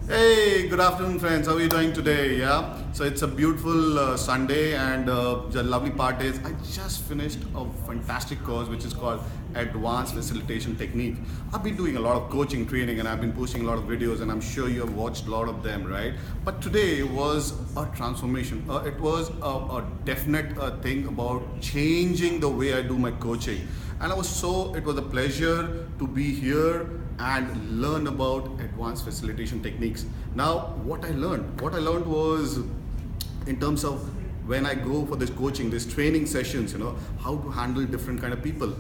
Hey, good afternoon, friends. How are you doing today? Yeah, so it's a beautiful Sunday, and the lovely part is I just finished a fantastic course which is called Advanced Facilitation Technique. I've been doing a lot of coaching training and I've been posting a lot of videos, and I'm sure you have watched a lot of them, right? But today was a transformation. It was a definite thing about changing the way I do my coaching, and it was a pleasure to be here and learn about advanced facilitation techniques. Now, what I learned was in terms of when I go for this coaching, this training sessions, how to handle different kind of people.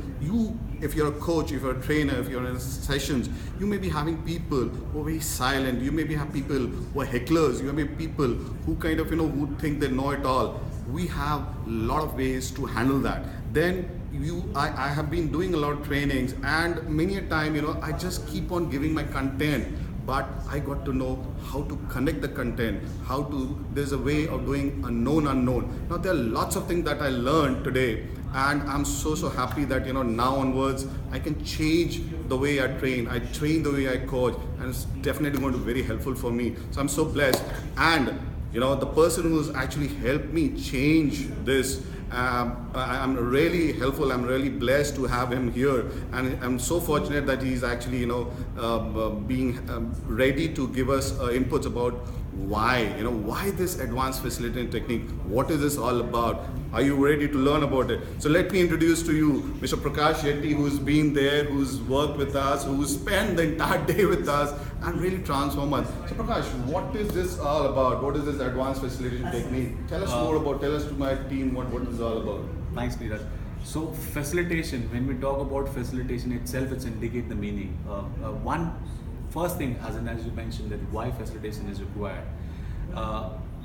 If you're a coach, if you're a trainer, if you're in sessions, you may be having people who are very silent. You maybe have people who are hecklers. You may be people who kind of, who think they know it all. We have a lot of ways to handle that. Then I have been doing a lot of trainings, and many a time, I just keep on giving my content, but I got to know how to connect the content, there's a way of doing a known unknown. Now there are lots of things that I learned today, and I'm so happy that now onwards I can change the way I train the way I coach, and it's definitely going to be very helpful for me. So I'm so blessed, and the person who's actually helped me change this, I'm really helpful. I'm really blessed to have him here, and I'm so fortunate that he's actually, being ready to give us inputs about why this advanced facilitating technique. What is this all about? Are you ready to learn about it? So let me introduce to you Mr. Prakash Shetty, who's been there, who's worked with us, who's spent the entire day with us, and really transformed us. So Prakash, what is this all about? What is this advanced facilitation technique? Tell us more about. Tell us to my team what is all about. Thanks, Neeraj. So facilitation, when we talk about facilitation itself, it's indicate the meaning. One first thing, as you mentioned, that why facilitation is required.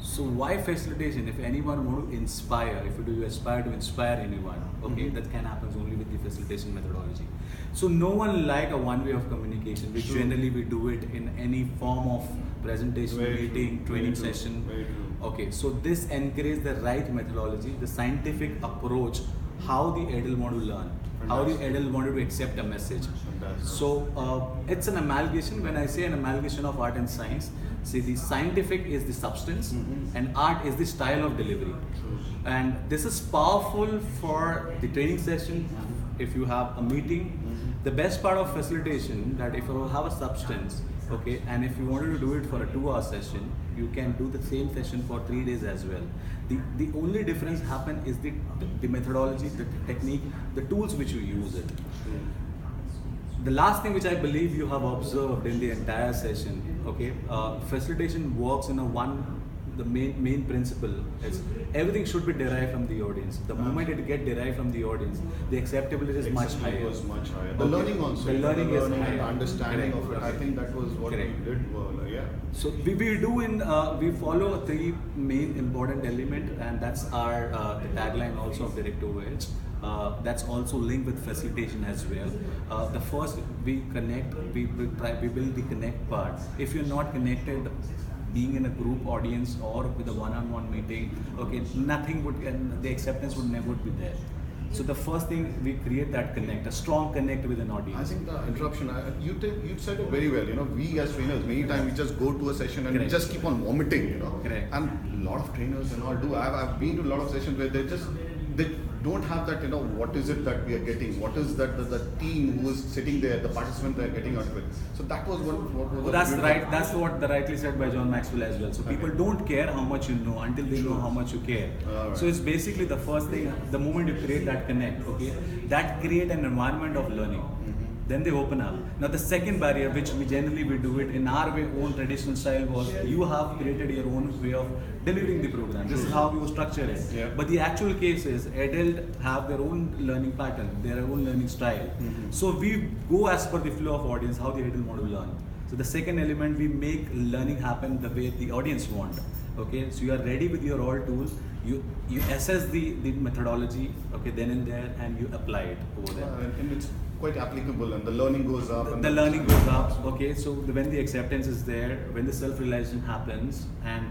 So why facilitation? If anyone want to inspire, if you aspire to inspire anyone, okay, that can happen only with the facilitation methodology. So no one like a one way of communication, which generally we do it in any form of presentation, meeting, training session. Okay, so this encourages the right methodology, the scientific approach, how the adult want to learn, how the adult wanted to accept a message. So it's an amalgamation. When I say an amalgamation of art and science, see, the scientific is the substance and art is the style of delivery. And this is powerful for the training session. If you have a meeting, the best part of facilitation, that if you have a substance, okay, and if you wanted to do it for a 2-hour session, you can do the same session for 3 days as well. The only difference happen is the methodology, the technique, the tools which you use it. The last thing which I believe you have observed in the entire session, okay, facilitation works in the main principle is everything should be derived from the audience. The moment it get derived from the audience, the acceptability is much higher. Was much higher. The learning also. The learning is higher. The understanding of it. I think that was what we did well, yeah. So we follow 3 main important element, and that's our the tagline also of Direct to Edge. That's also linked with facilitation as well. The first, we connect, we build the connect part. If you're not connected, being in a group audience or with a one-on-one meeting, okay, the acceptance would never be there. So the first thing, we create that connect, a strong connect with an audience. I think the interruption, you said it very well. We as trainers, many times we just go to a session and we just keep on vomiting. Correct. And a lot of trainers and all do. I've been to a lot of sessions where they don't have that, what is it that we are getting? What is that the team who is sitting there, the participant they are getting out of it? So that was what was. Well, that's right. That's what rightly said by John Maxwell as well. So people don't care how much you know until they know how much you care. Right. So it's basically the first thing. The moment you create that connect, okay, that create an environment of learning. Then they open up. Now the second barrier, which we generally do it in our own traditional style, was you have created your own way of delivering the program. This is how you structure it. Yeah. But the actual case is adult have their own learning pattern, their own learning style. So we go as per the flow of audience, how the adult want to learn. So the second element, we make learning happen the way the audience want. Okay, so you are ready with your all tools. You assess the methodology, okay, then and there, and you apply it over there. And it's quite applicable, and the learning goes up. The learning goes up. Okay, so when the acceptance is there, when the self-realization happens, and